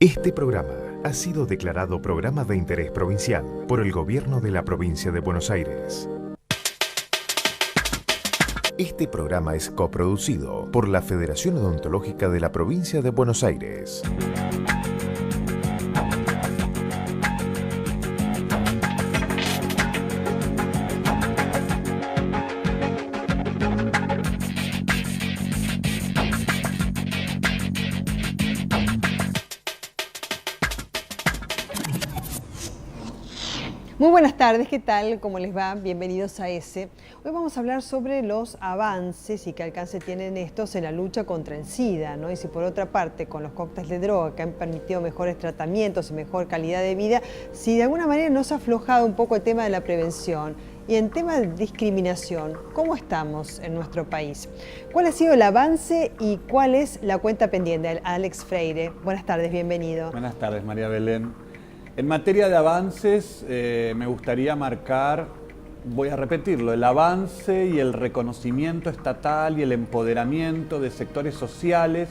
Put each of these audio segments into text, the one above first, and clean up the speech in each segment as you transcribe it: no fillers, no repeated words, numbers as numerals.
Este programa ha sido declarado Programa de Interés Provincial por el Gobierno de la Provincia de Buenos Aires. Este programa es coproducido por la Federación Odontológica de la Provincia de Buenos Aires. Muy buenas tardes, ¿qué tal? ¿Cómo les va? Bienvenidos a ESE. Hoy vamos a hablar sobre los avances y qué alcance tienen estos en la lucha contra el SIDA, ¿no? Y si por otra parte, con los cócteles de droga que han permitido mejores tratamientos y mejor calidad de vida, si de alguna manera nos ha aflojado un poco el tema de la prevención. Y en tema de discriminación, ¿cómo estamos en nuestro país? ¿Cuál ha sido el avance y cuál es la cuenta pendiente? Alex Freire, buenas tardes, bienvenido. Buenas tardes, María Belén. En materia de avances, me gustaría marcar, voy a repetirlo, el avance y el reconocimiento estatal y el empoderamiento de sectores sociales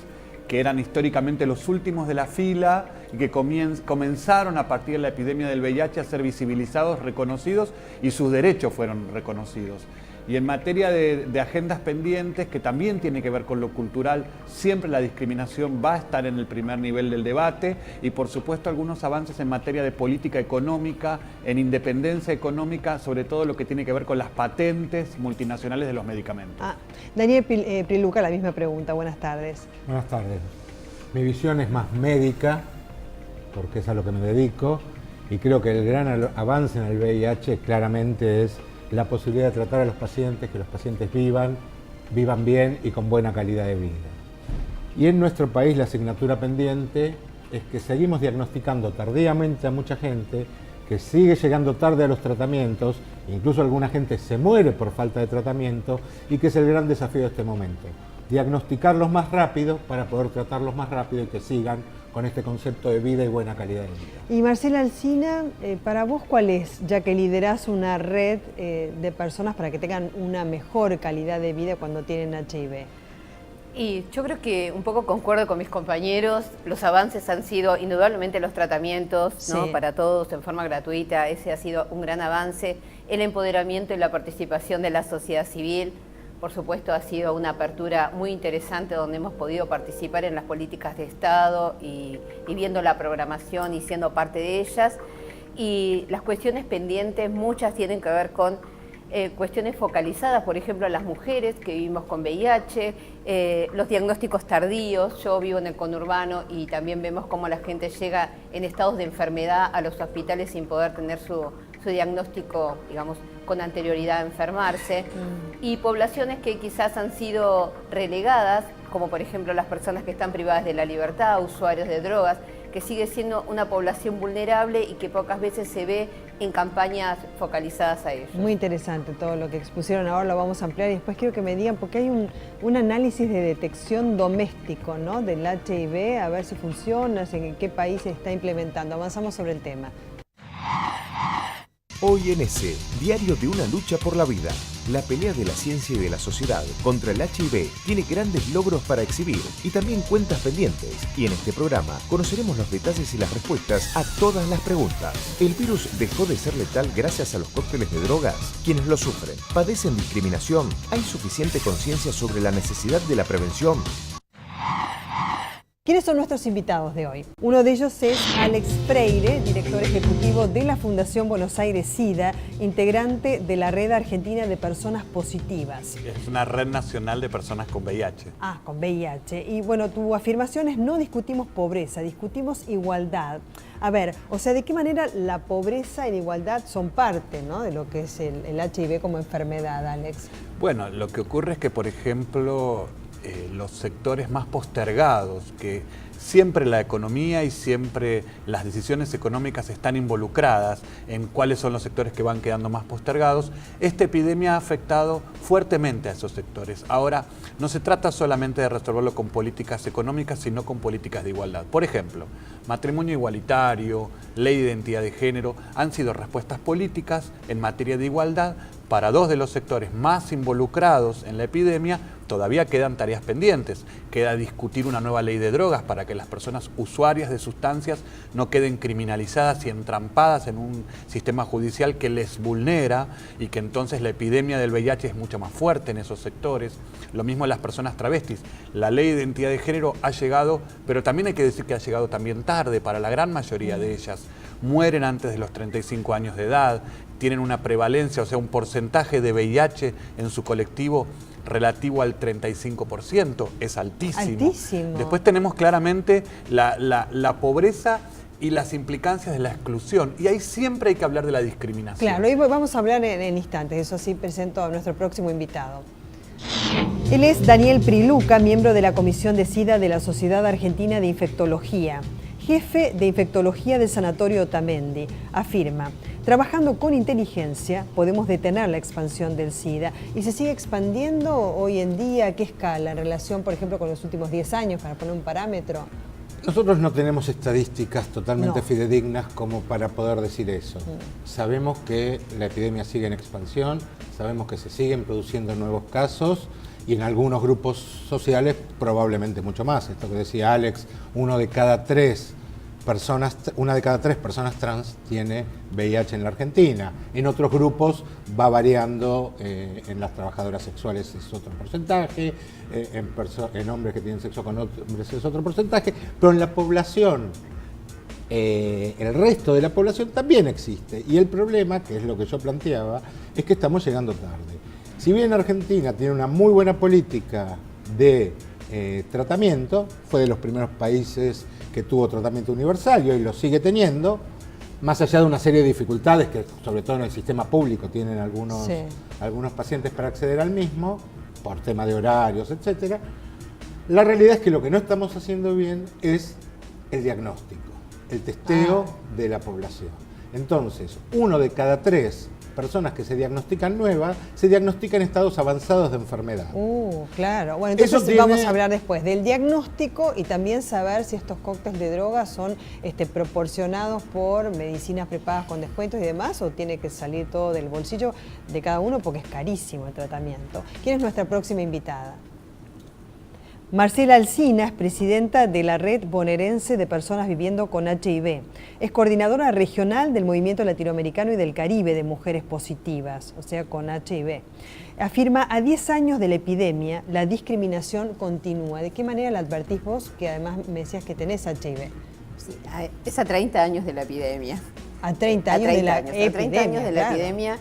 que eran históricamente los últimos de la fila y que comenzaron a partir de la epidemia del VIH a ser visibilizados, reconocidos y sus derechos fueron reconocidos. Y en materia de agendas pendientes, que también tiene que ver con lo cultural, siempre la discriminación va a estar en el primer nivel del debate y por supuesto algunos avances en materia de política económica, en independencia económica, sobre todo lo que tiene que ver con las patentes multinacionales de los medicamentos. Daniel Priluca, la misma pregunta, buenas tardes. Buenas tardes. Mi visión es más médica, porque es a lo que me dedico, y creo que el gran avance en el VIH claramente es la posibilidad de tratar a los pacientes, que los pacientes vivan bien y con buena calidad de vida. Y en nuestro país la asignatura pendiente es que seguimos diagnosticando tardíamente a mucha gente, que sigue llegando tarde a los tratamientos, incluso alguna gente se muere por falta de tratamiento, y que es el gran desafío de este momento. Diagnosticarlos más rápido para poder tratarlos más rápido y que sigan con este concepto de vida y buena calidad de vida. Y Marcela Alsina, para vos, ¿cuál es, ya que liderás una red de personas para que tengan una mejor calidad de vida cuando tienen HIV? Y yo creo que un poco concuerdo con mis compañeros, los avances han sido indudablemente los tratamientos, ¿no? Para todos en forma gratuita, ese ha sido un gran avance, el empoderamiento y la participación de la sociedad civil. Por supuesto, ha sido una apertura muy interesante donde hemos podido participar en las políticas de Estado y viendo la programación y siendo parte de ellas. Y las cuestiones pendientes, muchas tienen que ver con cuestiones focalizadas, por ejemplo, las mujeres que vivimos con VIH, los diagnósticos tardíos. Yo vivo en el conurbano y también vemos cómo la gente llega en estados de enfermedad a los hospitales sin poder tener su diagnóstico, digamos, con anterioridad a enfermarse, y poblaciones que quizás han sido relegadas, como por ejemplo las personas que están privadas de la libertad, usuarios de drogas, que sigue siendo una población vulnerable y que pocas veces se ve en campañas focalizadas a ellos. Muy interesante todo lo que expusieron, ahora lo vamos a ampliar y después quiero que me digan, porque hay un análisis de detección doméstico, ¿no?, del HIV, a ver si funciona, en qué país se está implementando. Avanzamos sobre el tema. Hoy en ESE, diario de una lucha por la vida. La pelea de la ciencia y de la sociedad contra el HIV tiene grandes logros para exhibir y también cuentas pendientes. Y en este programa conoceremos los detalles y las respuestas a todas las preguntas. ¿El virus dejó de ser letal gracias a los cócteles de drogas? ¿Quiénes lo sufren? ¿Padecen discriminación? ¿Hay suficiente conciencia sobre la necesidad de la prevención? ¿Quiénes son nuestros invitados de hoy? Uno de ellos es Alex Freire, director ejecutivo de la Fundación Buenos Aires SIDA, integrante de la Red Argentina de Personas Positivas. Es una red nacional de personas con VIH. Con VIH. Y bueno, tu afirmación es: no discutimos pobreza, discutimos igualdad. A ver, o sea, ¿de qué manera la pobreza y la igualdad son parte, ¿no?, de lo que es el HIV como enfermedad, Alex? Bueno, lo que ocurre es que, por ejemplo, los sectores más postergados, que siempre la economía y siempre las decisiones económicas están involucradas en cuáles son los sectores que van quedando más postergados, esta epidemia ha afectado fuertemente a esos sectores. Ahora, no se trata solamente de resolverlo con políticas económicas, sino con políticas de igualdad. Por ejemplo, matrimonio igualitario, ley de identidad de género, han sido respuestas políticas en materia de igualdad para dos de los sectores más involucrados en la epidemia, todavía quedan tareas pendientes. Queda discutir una nueva ley de drogas para que las personas usuarias de sustancias no queden criminalizadas y entrampadas en un sistema judicial que les vulnera y que entonces la epidemia del VIH es mucho más fuerte en esos sectores. Lo mismo las personas travestis. La ley de identidad de género ha llegado, pero también hay que decir que ha llegado también tarde para la gran mayoría de ellas. Mueren antes de los 35 años de edad, tienen una prevalencia, o sea, un porcentaje de VIH en su colectivo relativo al 35%, es altísimo. Altísimo. Después tenemos claramente la pobreza y las implicancias de la exclusión, y ahí siempre hay que hablar de la discriminación. Claro, hoy vamos a hablar en instantes, eso sí, presento a nuestro próximo invitado. Él es Daniel Priluca, miembro de la Comisión de SIDA de la Sociedad Argentina de Infectología, jefe de infectología del Sanatorio Otamendi. Afirma: trabajando con inteligencia podemos detener la expansión del SIDA. ¿Y se sigue expandiendo hoy en día? ¿A qué escala? En relación, por ejemplo, con los últimos 10 años, para poner un parámetro. Nosotros no tenemos estadísticas totalmente fidedignas como para poder decir eso. Sabemos que la epidemia sigue en expansión, sabemos que se siguen produciendo nuevos casos y en algunos grupos sociales probablemente mucho más. Esto que decía Alex, una de cada tres personas trans tiene VIH en la Argentina. En otros grupos va variando, en las trabajadoras sexuales es otro porcentaje, en hombres que tienen sexo con hombres es otro porcentaje, pero en la población, el resto de la población también existe. Y el problema, que es lo que yo planteaba, es que estamos llegando tarde. Si bien Argentina tiene una muy buena política de tratamiento, fue de los primeros países que tuvo tratamiento universal y hoy lo sigue teniendo, más allá de una serie de dificultades que sobre todo en el sistema público tienen algunos pacientes para acceder al mismo, por tema de horarios, etcétera. La realidad es que lo que no estamos haciendo bien es el diagnóstico, el testeo de la población. Entonces, 1 de cada 3 personas que se diagnostican nuevas, se diagnostican en estados avanzados de enfermedad. Claro. Bueno, entonces vamos a hablar después del diagnóstico y también saber si estos cócteles de drogas son proporcionados por medicinas preparadas con descuentos y demás, o tiene que salir todo del bolsillo de cada uno porque es carísimo el tratamiento. ¿Quién es nuestra próxima invitada? Marcela Alsina es presidenta de la Red Bonaerense de Personas Viviendo con HIV. Es coordinadora regional del Movimiento Latinoamericano y del Caribe de Mujeres Positivas, o sea, con HIV. Afirma: a 10 años de la epidemia, la discriminación continúa. ¿De qué manera la advertís vos, que además me decías que tenés HIV? Sí, es a 30 años de la epidemia. A 30 años de la epidemia. A 30 años de la epidemia.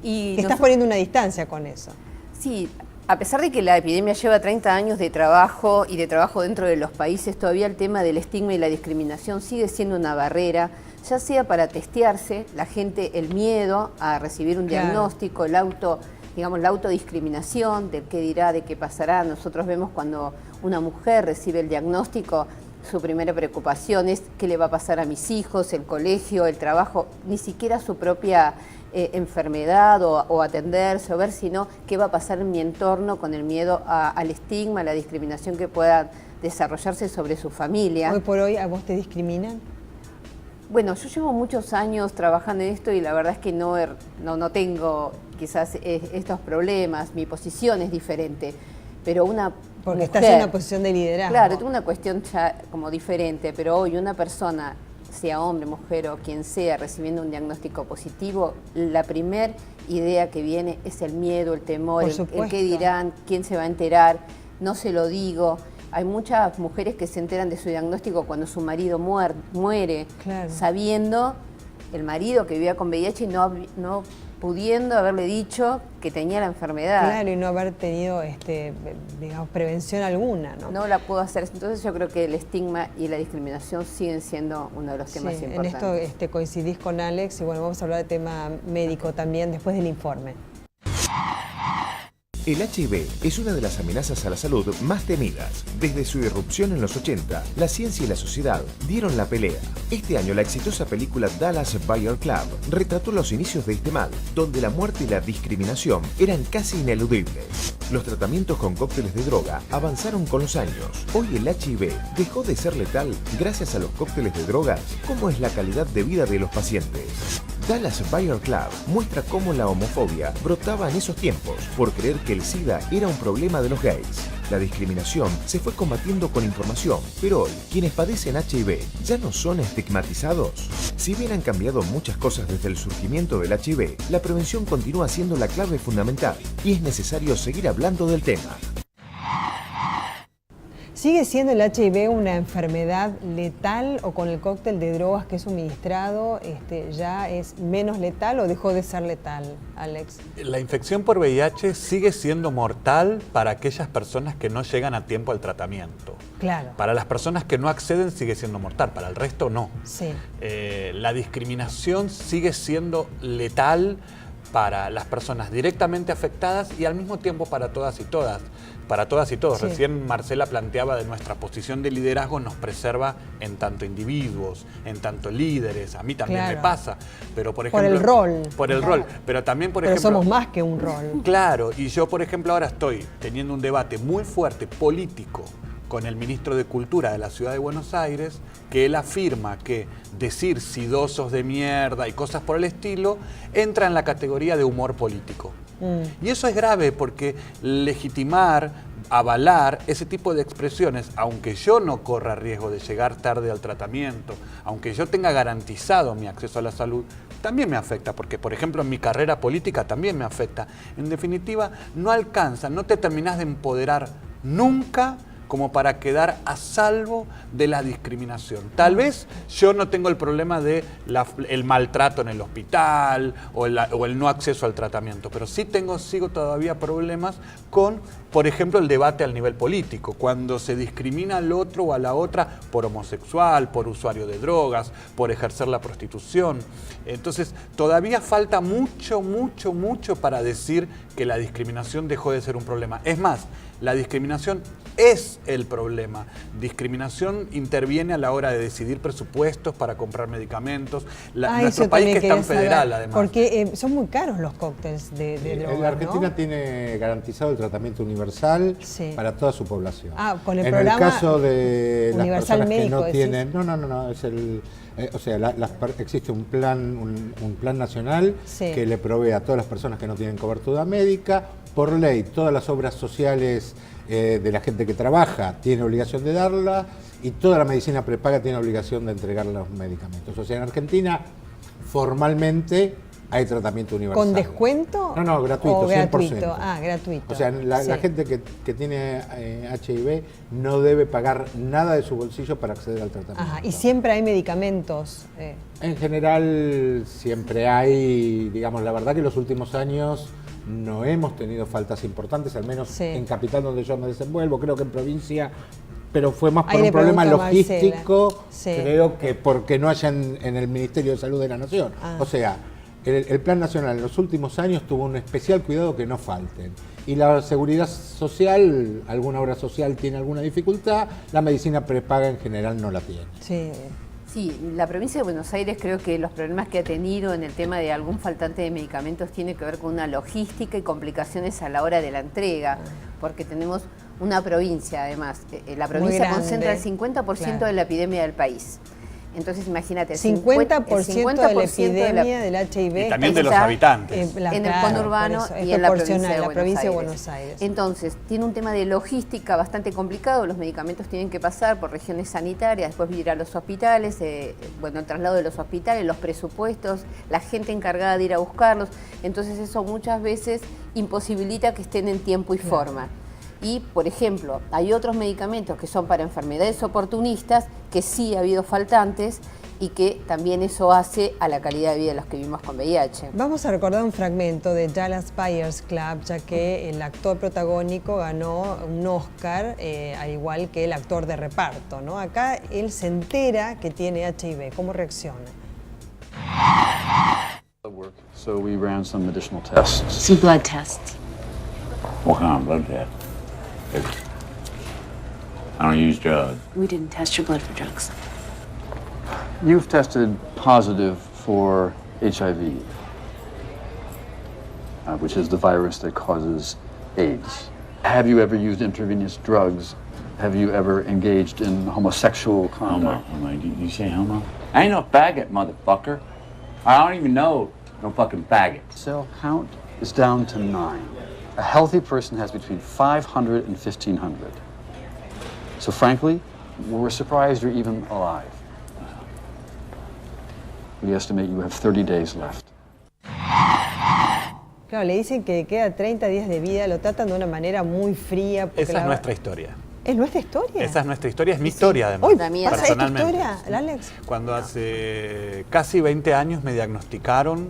Y estás poniendo una distancia con eso. Sí. A pesar de que la epidemia lleva 30 años de trabajo y de trabajo dentro de los países, todavía el tema del estigma y la discriminación sigue siendo una barrera, ya sea para testearse, la gente, el miedo a recibir un diagnóstico, la autodiscriminación, del qué dirá, de qué pasará. Nosotros vemos cuando una mujer recibe el diagnóstico, su primera preocupación es qué le va a pasar a mis hijos, el colegio, el trabajo, ni siquiera su propia enfermedad o atenderse o ver, sino qué va a pasar en mi entorno con el miedo al estigma, a la discriminación que pueda desarrollarse sobre su familia. ¿Hoy por hoy a vos te discriminan? Bueno, yo llevo muchos años trabajando en esto y la verdad es que no tengo quizás estos problemas, mi posición es diferente, pero una porque mujer, estás en una posición de liderazgo. Claro, tengo una cuestión ya como diferente, pero hoy una persona, sea hombre, mujer o quien sea, recibiendo un diagnóstico positivo, la primer idea que viene es el miedo, el temor, el qué dirán, quién se va a enterar, no se lo digo. Hay muchas mujeres que se enteran de su diagnóstico cuando su marido muere, sabiendo el marido que vivía con VIH y no pudiendo haberle dicho que tenía la enfermedad. Claro, y no haber tenido, digamos, prevención alguna, ¿no? No la pudo hacer. Entonces yo creo que el estigma y la discriminación siguen siendo uno de los temas importantes. En esto coincidís con Alex y bueno, vamos a hablar de tema médico también después del informe. El HIV es una de las amenazas a la salud más temidas. Desde su irrupción en los 80, la ciencia y la sociedad dieron la pelea. Este año la exitosa película Dallas Buyers Club retrató los inicios de este mal, donde la muerte y la discriminación eran casi ineludibles. Los tratamientos con cócteles de droga avanzaron con los años. Hoy el HIV dejó de ser letal gracias a los cócteles de drogas. ¿Cómo es la calidad de vida de los pacientes? Dallas Buyer Club muestra cómo la homofobia brotaba en esos tiempos por creer que el SIDA era un problema de los gays. La discriminación se fue combatiendo con información, pero hoy, quienes padecen HIV ya no son estigmatizados. Si bien han cambiado muchas cosas desde el surgimiento del HIV, la prevención continúa siendo la clave fundamental y es necesario seguir hablando del tema. ¿Sigue siendo el HIV una enfermedad letal o con el cóctel de drogas que es suministrado ya es menos letal o dejó de ser letal, Alex? La infección por VIH sigue siendo mortal para aquellas personas que no llegan a tiempo al tratamiento. Claro. Para las personas que no acceden sigue siendo mortal, para el resto no. Sí. La discriminación sigue siendo letal para las personas directamente afectadas y al mismo tiempo para todas y todas. Para todas y todos. Sí. Recién Marcela planteaba de nuestra posición de liderazgo nos preserva en tanto individuos, en tanto líderes. A mí también me pasa. Pero por ejemplo, por el rol. Por el rol. Pero también, por ejemplo. Pero somos más que un rol. Claro. Y yo, por ejemplo, ahora estoy teniendo un debate muy fuerte político con el ministro de Cultura de la Ciudad de Buenos Aires, que él afirma que decir sidosos de mierda y cosas por el estilo entra en la categoría de humor político. Y eso es grave porque legitimar, avalar ese tipo de expresiones, aunque yo no corra riesgo de llegar tarde al tratamiento, aunque yo tenga garantizado mi acceso a la salud, también me afecta, porque por ejemplo en mi carrera política también me afecta. En definitiva, no alcanza, no te terminás de empoderar nunca como para quedar a salvo de la discriminación. Tal vez yo no tengo el problema de el maltrato en el hospital o el no acceso al tratamiento, pero sí sigo todavía problemas con, por ejemplo, el debate al nivel político, cuando se discrimina al otro o a la otra por homosexual, por usuario de drogas, por ejercer la prostitución. Entonces, todavía falta mucho, mucho, mucho para decir que la discriminación dejó de ser un problema. Es más, la discriminación es el problema. Discriminación interviene a la hora de decidir presupuestos para comprar medicamentos. Nuestro país que es tan federal, además. Porque son muy caros los cócteles de drogas, La Argentina, ¿no?, tiene garantizado el tratamiento universal para toda su población. Con el programa el caso de las personas médico, que no tienen... No, es el... existe un plan nacional que le provee a todas las personas que no tienen cobertura médica. Por ley, todas las obras sociales de la gente que trabaja tiene obligación de darla y toda la medicina prepaga tiene obligación de entregar los medicamentos. O sea, en Argentina formalmente hay tratamiento universal. ¿Con descuento? No, gratuito, ¿o 100%. Gratuito? Gratuito. O sea, la gente que tiene HIV no debe pagar nada de su bolsillo para acceder al tratamiento. Y siempre hay medicamentos. En general siempre hay, digamos, la verdad que en los últimos años no hemos tenido faltas importantes, al menos en capital donde yo me desenvuelvo, creo que en provincia, pero fue más por un problema logístico, creo que porque no haya en el Ministerio de Salud de la Nación. O sea, el Plan Nacional en los últimos años tuvo un especial cuidado que no falten. Y la seguridad social, alguna obra social tiene alguna dificultad, la medicina prepaga en general no la tiene. Sí, la provincia de Buenos Aires creo que los problemas que ha tenido en el tema de algún faltante de medicamentos tiene que ver con una logística y complicaciones a la hora de la entrega, porque tenemos una provincia además. La provincia concentra el 50% de la epidemia del país. Entonces imagínate, 50% de la epidemia del HIV. Y también de los habitantes. En el conurbano y en la provincia de Buenos Aires. Entonces, tiene un tema de logística bastante complicado. Los medicamentos tienen que pasar por regiones sanitarias, después ir a los hospitales, el traslado de los hospitales, los presupuestos, la gente encargada de ir a buscarlos. Entonces eso muchas veces imposibilita que estén en tiempo y forma. Y, por ejemplo, hay otros medicamentos que son para enfermedades oportunistas, que sí ha habido faltantes y que también eso hace a la calidad de vida de los que vivimos con VIH. Vamos a recordar un fragmento de Dallas Buyers Club, ya que el actor protagónico ganó un Oscar, al igual que el actor de reparto, ¿no? Acá él se entera que tiene HIV. ¿Cómo reacciona? So we ran some additional tests. Some blood tests. What kind of blood test? I don't use drugs. We didn't test your blood for drugs. You've tested positive for HIV, which is the virus that causes AIDS. Have you ever used intravenous drugs? Have you ever engaged in homosexual conduct? Homo. You say homo? I ain't no faggot, motherfucker. I don't even know no fucking faggot. Cell count is down to 9. A healthy person has between 500 and 1,500. So frankly, we're surprised you're even alive. We estimate you have 30 days left. Claro, le dicen que queda 30 días de vida, lo tratan de una manera muy fría. Esa es nuestra historia. ¿Es nuestra historia? Esa es nuestra historia, es mi historia además. Hoy pasa esta personalmente. historia, Alex. Cuando hace casi 20 años me diagnosticaron,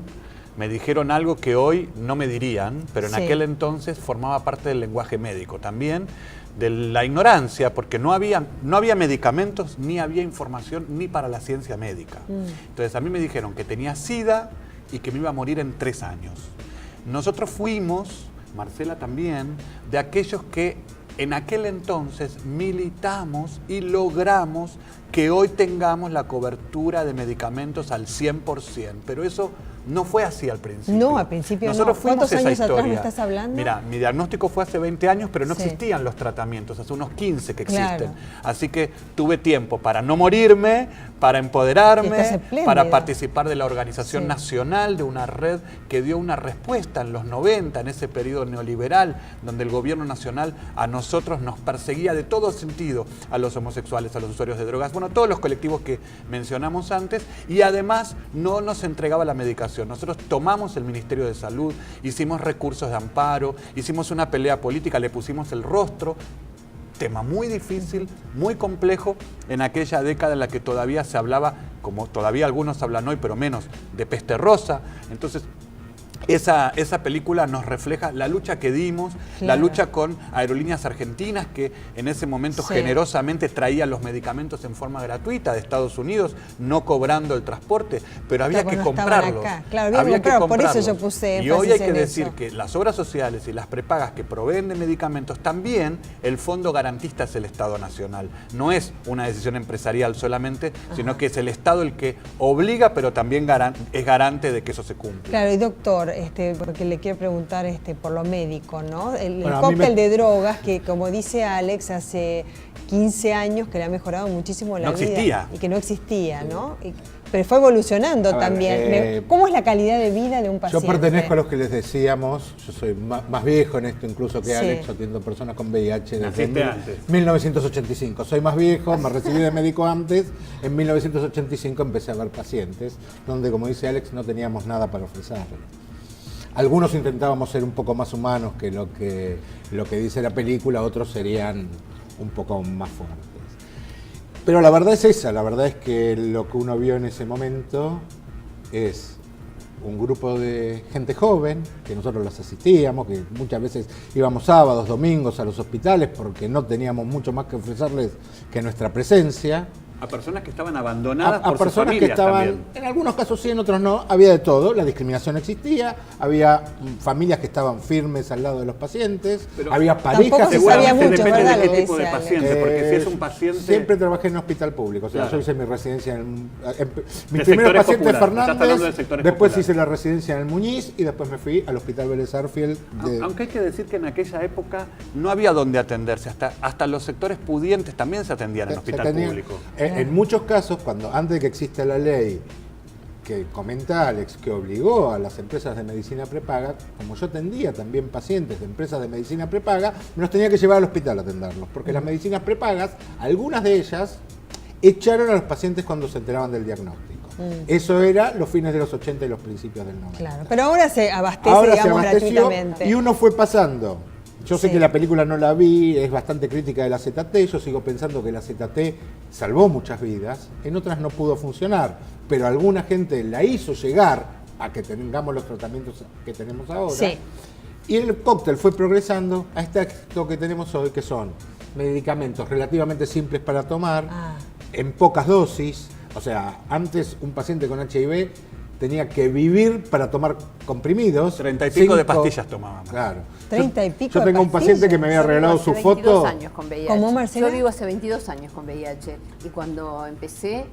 me dijeron algo que hoy no me dirían, pero en Sí. aquel entonces formaba parte del lenguaje médico. También de la ignorancia, porque no había medicamentos, ni había información, ni para la ciencia médica. Entonces a mí me dijeron que tenía SIDA y que me iba a morir en 3 años. Nosotros fuimos, Marcela también, de aquellos que en aquel entonces militamos y logramos que hoy tengamos la cobertura de medicamentos al 100%, pero eso no fue así al principio. No, al principio Nosotros no. fuimos ¿Cuántos esa años atrás me historia. estás hablando? Mira, mi diagnóstico fue hace 20 años, pero no Sí. existían los tratamientos, hace unos 15 que existen. Claro. Así que tuve tiempo para no morirme, para empoderarme, Estás espléndida. para participar de la organización Sí. nacional, de una red que dio una respuesta en los 90, en ese periodo neoliberal, donde el gobierno nacional a nosotros nos perseguía de todo sentido, a los homosexuales, a los usuarios de drogas, bueno, todos los colectivos que mencionamos antes, y además no nos entregaba la medicación. Nosotros tomamos el Ministerio de Salud, hicimos recursos de amparo, hicimos una pelea política, le pusimos el rostro. Tema muy difícil, muy complejo, en aquella década en la que todavía se hablaba, como todavía algunos hablan hoy, pero menos, de peste rosa. Entonces, esa película nos refleja la lucha que dimos, la Claro. lucha con Aerolíneas Argentinas, que en ese momento Sí. generosamente traía los medicamentos en forma gratuita de Estados Unidos, no cobrando el transporte, pero había Claro, que no estaban comprarlos. acá. Claro, había que comprarlos. Por eso yo puse Y hoy énfasis hay que en decir eso. que las obras sociales y las prepagas que proveen de medicamentos, también el fondo garantista es el Estado Nacional. No es una decisión empresarial solamente, sino que es el Estado el que obliga, pero también es garante de que eso se cumpla. Claro, y doctor, porque le quiero preguntar por lo médico, ¿no? El Bueno, a mí cóctel me- de drogas que, como dice Alex, hace 15 años que le ha mejorado muchísimo la No vida. existía. Y que no existía, ¿no? Pero fue evolucionando A ver, también. ¿Cómo es la calidad de vida de un Yo paciente? pertenezco a los que les decíamos, yo soy más viejo en esto incluso que Sí. Alex, yo atiendo personas con VIH desde Naciste antes. 1985. Soy más viejo, me recibí de médico antes, en 1985 empecé a ver pacientes, donde como dice Alex no teníamos nada para ofrecerles. Algunos intentábamos ser un poco más humanos que lo que dice la película, otros serían un poco más fuertes. Pero la verdad es esa, la verdad es que lo que uno vio en ese momento es un grupo de gente joven, que nosotros los asistíamos, que muchas veces íbamos sábados, domingos a los hospitales porque no teníamos mucho más que ofrecerles que nuestra presencia. A personas que estaban abandonadas A por sus personas que familias estaban, también. en algunos casos sí, en otros no, había de todo, la discriminación existía, había familias que estaban firmes al lado de los pacientes, Pero había parejas tampoco que se sabía Seguramente mucho, depende ¿verdad? de Lo qué que tipo de dice Alex. paciente, porque si es un paciente... Siempre trabajé en hospital público, o sea, Claro. yo hice mi residencia en mi De primer sectores paciente populares, estás hablando de Fernández, sectores después populares. hice la residencia en el Muñiz y después me fui al Hospital Vélez Arfield. Aunque hay que decir que en aquella época no había donde atenderse, hasta los sectores pudientes también se atendían en Se hospital tenía- público. En muchos casos, antes de que exista la ley que comenta Alex, que obligó a las empresas de medicina prepaga, como yo atendía también pacientes de empresas de medicina prepaga, me los tenía que llevar al hospital a atenderlos, porque las medicinas prepagas, algunas de ellas, echaron a los pacientes cuando se enteraban del diagnóstico. Eso era los fines de los 80 y los principios del 90. Claro, pero ahora se abastece, Ahora se digamos, abasteció gratuitamente. y uno fue pasando. Yo sé Sí. que la película no la vi, es bastante crítica de la ZT, yo sigo pensando que la ZT salvó muchas vidas, en otras no pudo funcionar, pero alguna gente la hizo llegar a que tengamos los tratamientos que tenemos ahora. Sí. Y el cóctel fue progresando a esto que tenemos hoy, que son medicamentos relativamente simples para tomar, Ah. en pocas dosis. O sea, antes un paciente con HIV tenía que vivir para tomar comprimidos. 30 y pico de 5 pastillas tomábamos. Claro. 30 y pico Yo de tengo un paciente que me había Yo vivo regalado hace su 22 foto. años con VIH. ¿Cómo, Marcela? Yo vivo hace 22 años con VIH y cuando empecé,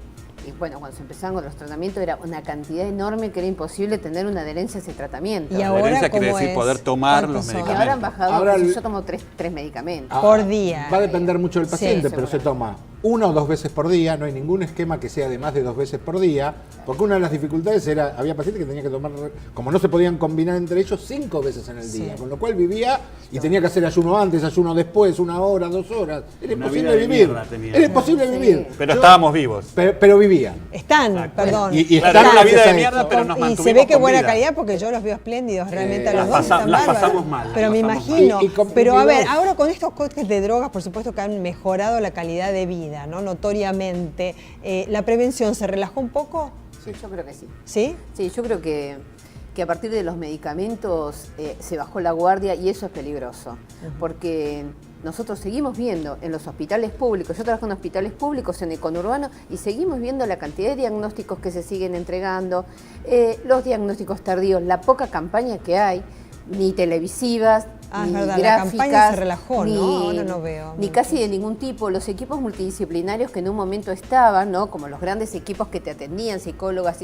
cuando se empezaron con los tratamientos era una cantidad enorme que era imposible tener una adherencia a ese tratamiento. Y La ahora, adherencia quiere ¿cómo decir es? poder tomar ¿Cuántos los son? Y medicamentos. ahora han bajado, Ahora yo el- tomo tres medicamentos. Ah, Por día. Va a depender mucho del Sí, paciente, pero se seguramente. toma 1 o 2 veces por día, no hay ningún esquema que sea de más de 2 veces por día, porque una de las dificultades era, había pacientes que tenían que tomar, como no se podían combinar entre ellos, 5 veces en el día, con lo cual vivía y tenía que hacer ayuno antes, ayuno después, 1 hora, 2 horas. Era imposible vivir. Era imposible vivir. Pero estábamos vivos. Pero vivían. Están, perdón. Y claro, están una vida de gracias a mierda, eso. pero nos Y mantuvimos se ve que con buena vida. calidad porque yo los veo espléndidos realmente a los las dos. Están las bárbaros. pasamos mal, las Pero me pasamos mal. imagino. Y con Pero a ver, 22. ahora con estos cócteles de drogas, por supuesto que han mejorado la calidad de vida, ¿no? Notoriamente. ¿La prevención se relajó un poco? Yo creo que sí. ¿Sí? Sí, yo creo que a partir de los medicamentos se bajó la guardia y eso es peligroso, porque nosotros seguimos viendo en los hospitales públicos, yo trabajo en hospitales públicos en el conurbano y seguimos viendo la cantidad de diagnósticos que se siguen entregando, los diagnósticos tardíos, la poca campaña que hay, ni televisivas, Ah, ni es verdad, gráficas, la campaña se relajó, ni, ¿no? Ahora no veo. ni casi de ningún tipo. Los equipos multidisciplinarios que en un momento estaban, ¿no? Como los grandes equipos que te atendían, psicólogas,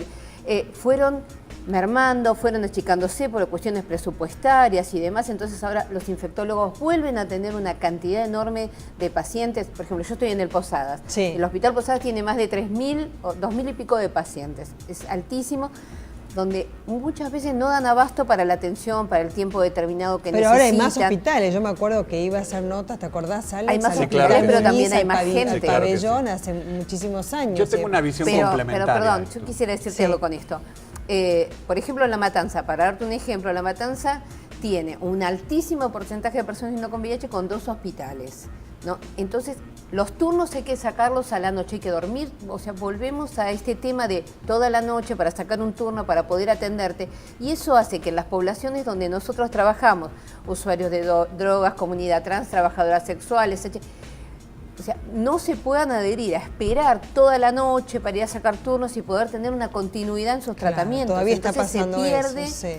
fueron mermando, fueron achicándose por cuestiones presupuestarias y demás. Entonces ahora los infectólogos vuelven a tener una cantidad enorme de pacientes. Por ejemplo, yo estoy en el Posadas. Sí. El Hospital Posadas tiene más de 3.000 o 2.000 y pico de pacientes. Es altísimo, donde muchas veces no dan abasto para la atención, para el tiempo determinado que Pero ahora hay necesitan. más hospitales. Yo me acuerdo que iba a hacer notas, ¿te acordás, Alex? Hay más Al hospitales, Hospital pero también Luis, hay al más gente. al Claro que pabellón hace muchísimos años. Yo tengo una visión Pero complementaria. perdón, yo quisiera decirte Sí. algo con esto. Por ejemplo, La Matanza, para darte un ejemplo, La Matanza tiene un altísimo porcentaje de personas no con VIH con 2 hospitales, ¿no? Entonces, los turnos hay que sacarlos a la noche, hay que dormir, o sea, volvemos a este tema de toda la noche para sacar un turno, para poder atenderte, y eso hace que en las poblaciones donde nosotros trabajamos, usuarios de drogas, comunidad trans, trabajadoras sexuales, etc., o sea, no se puedan adherir a esperar toda la noche para ir a sacar turnos y poder tener una continuidad en sus Claro, tratamientos. todavía está Entonces pasando se pierde eso, sí.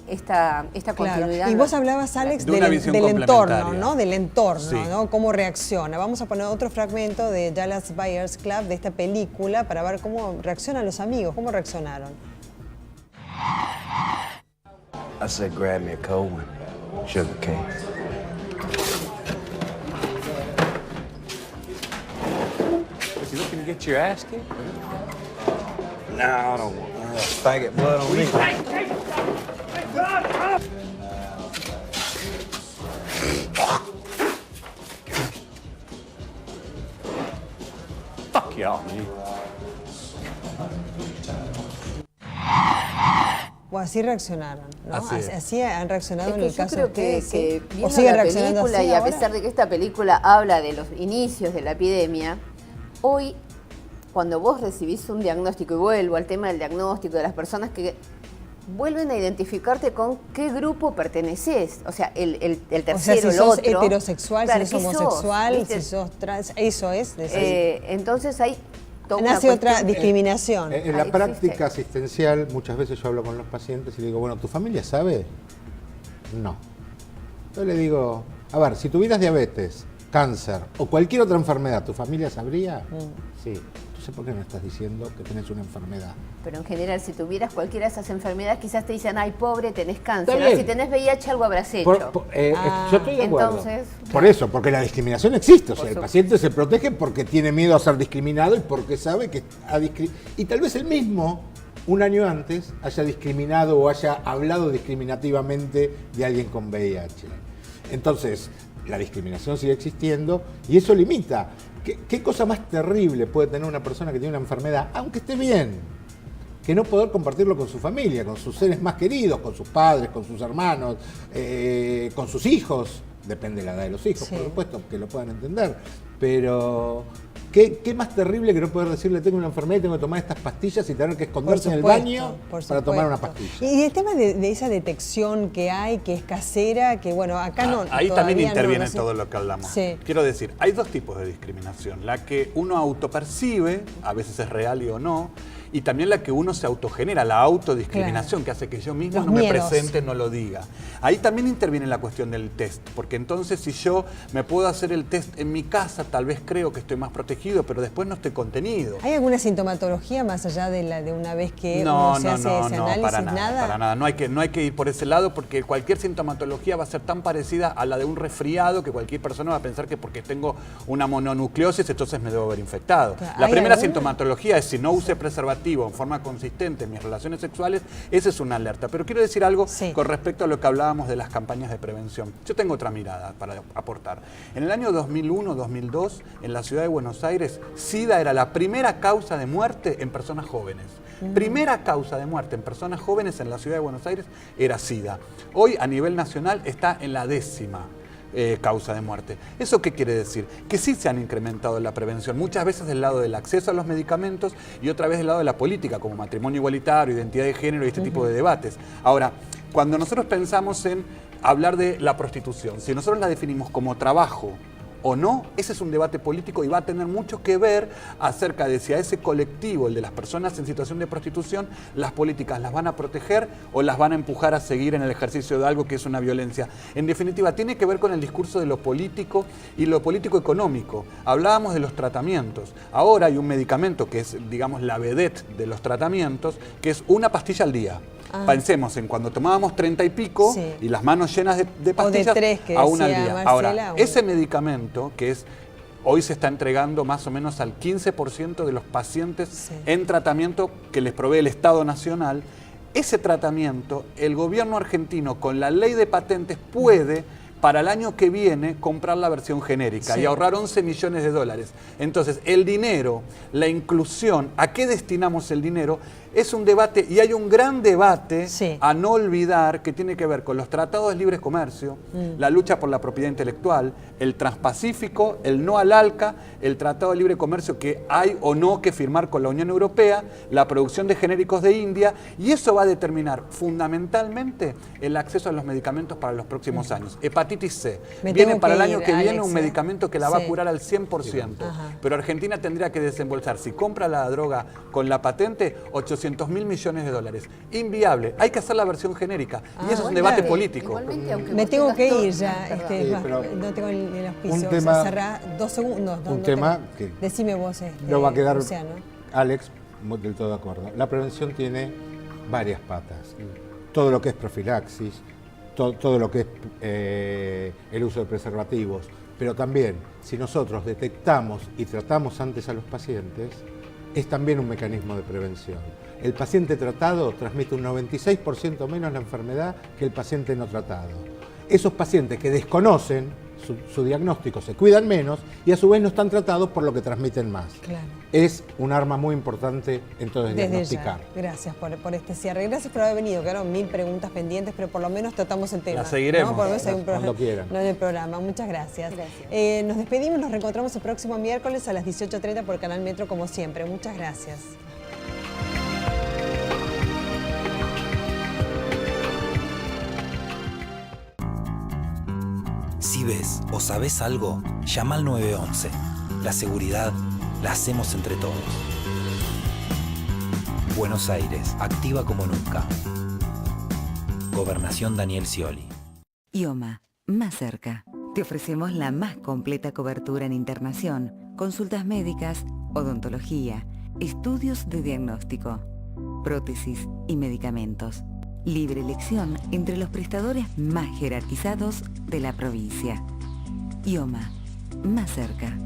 esta Claro. continuidad. Y vos hablabas, Alex, De una visión del entorno, complementaria. ¿no? Del entorno, Sí. ¿no? Cómo reacciona. Vamos a poner otro fragmento de Dallas Buyers Club, de esta película, para ver cómo reaccionan los amigos, cómo reaccionaron. I said, grab me a cold one, sugar cane. Is he looking to get your ass kicked? No, I don't want faggot blood on me. Fuck y'all, man. O así reaccionaron, ¿no? Así es. Así han reaccionado Es en que el yo caso creo de ustedes, que ¿sí? viendo ¿O siguen la reaccionando película así y a ahora? pesar de que esta película habla de los inicios de la epidemia, hoy cuando vos recibís un diagnóstico, y vuelvo al tema del diagnóstico, de las personas que vuelven a identificarte con qué grupo perteneces, o sea, el tercero, O sea, si el sos otro. heterosexual, Claro, si sos ¿qué sos? homosexual, ¿Viste? si sos trans, eso es. Entonces hay toda una Nace otra cuestión- discriminación. En la Ahí práctica existe. asistencial, muchas veces yo hablo con los pacientes y le digo, bueno, ¿tu familia sabe? No. Yo le digo, a ver, si tuvieras diabetes, cáncer o cualquier otra enfermedad, ¿tu familia sabría? Sí. Entonces, ¿por qué me estás diciendo que tenés una enfermedad? Pero en general, si tuvieras cualquiera de esas enfermedades, quizás te dicen, ay, pobre, tenés cáncer. Está ¿no? bien. Si tenés VIH, algo habrás hecho. Yo estoy de acuerdo. entonces, Por eso, porque la discriminación existe. O sea, el supuesto. paciente se protege porque tiene miedo a ser discriminado y porque sabe que y tal vez él mismo, un año antes, haya discriminado o haya hablado discriminativamente de alguien con VIH. Entonces, la discriminación sigue existiendo y eso limita. ¿Qué cosa más terrible puede tener una persona que tiene una enfermedad, aunque esté bien, que no poder compartirlo con su familia, con sus seres más queridos, con sus padres, con sus hermanos, con sus hijos? Depende de la edad de los hijos, Sí. por supuesto, que lo puedan entender. Pero, ¿qué más terrible que no poder decirle, tengo una enfermedad y tengo que tomar estas pastillas y tener que esconderse en el baño para tomar una pastilla? Y el tema de esa detección que hay, que es casera, que bueno, acá no. Ahí todavía también interviene no sé. todo lo que hablamos. Sí. Quiero decir, hay 2 tipos de discriminación. La que uno autopercibe, a veces es real y o no, y también la que uno se autogenera, la autodiscriminación, que hace que yo mismo no me presente, no lo diga. Ahí también interviene la cuestión del test, porque entonces si yo me puedo hacer el test en mi casa, tal vez creo que estoy más protegido, pero después no estoy contenido. ¿Hay alguna sintomatología más allá de la de una vez que uno se hace ese análisis? Para nada. No hay que ir por ese lado, porque cualquier sintomatología va a ser tan parecida a la de un resfriado que cualquier persona va a pensar que porque tengo una mononucleosis, entonces me debo haber infectado. Claro. La primera sintomatología es si no use preservativo en forma consistente en mis relaciones sexuales, esa es una alerta. Pero quiero decir algo con respecto a lo que hablábamos de las campañas de prevención. Yo tengo otra mirada para aportar. En el año 2001-2002, en la ciudad de Buenos Aires, SIDA era la primera causa de muerte en personas jóvenes. Primera causa de muerte en personas jóvenes en la ciudad de Buenos Aires era SIDA. Hoy, a nivel nacional, está en la 10ª causa de muerte. ¿Eso qué quiere decir? Que sí se han incrementado la prevención, muchas veces del lado del acceso a los medicamentos y otra vez del lado de la política, como matrimonio igualitario, identidad de género y este tipo de debates. Ahora, cuando nosotros pensamos en hablar de la prostitución, si nosotros la definimos como trabajo o no, ese es un debate político y va a tener mucho que ver acerca de si a ese colectivo, el de las personas en situación de prostitución, las políticas las van a proteger o las van a empujar a seguir en el ejercicio de algo que es una violencia. En definitiva, tiene que ver con el discurso de lo político y lo político económico. Hablábamos de los tratamientos. Ahora hay un medicamento que es, digamos, la vedette de los tratamientos, que es una pastilla al día. Pensemos en cuando tomábamos 30 y pico y las manos llenas de pastillas, o de 3, que a una al decía día. Marcela, Ahora, ese medicamento que es hoy se está entregando más o menos al 15% de los pacientes en tratamiento que les provee el Estado Nacional, ese tratamiento el gobierno argentino con la ley de patentes puede para el año que viene comprar la versión genérica y ahorrar 11 millones de dólares. Entonces, el dinero, la inclusión, ¿a qué destinamos el dinero? Es un debate, y hay un gran debate a no olvidar, que tiene que ver con los tratados de libre comercio, la lucha por la propiedad intelectual, el Transpacífico, el no al ALCA, el tratado de libre comercio que hay o no que firmar con la Unión Europea, la producción de genéricos de India, y eso va a determinar fundamentalmente el acceso a los medicamentos para los próximos años. Hepatitis C. Viene para el año que viene un medicamento que la va a curar al 100%, pero Argentina tendría que desembolsar, si compra la droga con la patente, 800.000 millones de dólares. Inviable. Hay que hacer la versión genérica. Y eso es un debate político. Me tengo que ir ya. No tengo el auspicio. Cerrá 2 segundos. Un tema que decime vos. No va a quedar, Luciano. Alex, del todo de acuerdo. La prevención tiene varias patas. Todo lo que es profilaxis, todo lo que es el uso de preservativos, pero también si nosotros detectamos y tratamos antes a los pacientes, es también un mecanismo de prevención. El paciente tratado transmite un 96% menos la enfermedad que el paciente no tratado. Esos pacientes que desconocen su diagnóstico se cuidan menos y a su vez no están tratados por lo que transmiten más. Claro. Es un arma muy importante entonces desde diagnosticar. Ya. Gracias por este cierre. Gracias por haber venido. Quedaron 1000 preguntas pendientes, pero por lo menos tratamos el tema. La seguiremos. ¿No? Por lo menos hay cuando quieran. No en el programa. Muchas gracias. Nos despedimos, nos reencontramos el próximo miércoles a las 18:30 por Canal Metro como siempre. Muchas gracias. Si ves o sabes algo, llama al 911. La seguridad la hacemos entre todos. Buenos Aires, activa como nunca. Gobernación Daniel Scioli. IOMA, más cerca. Te ofrecemos la más completa cobertura en internación, consultas médicas, odontología, estudios de diagnóstico, prótesis y medicamentos. Libre elección entre los prestadores más jerarquizados de la provincia. IOMA, más cerca.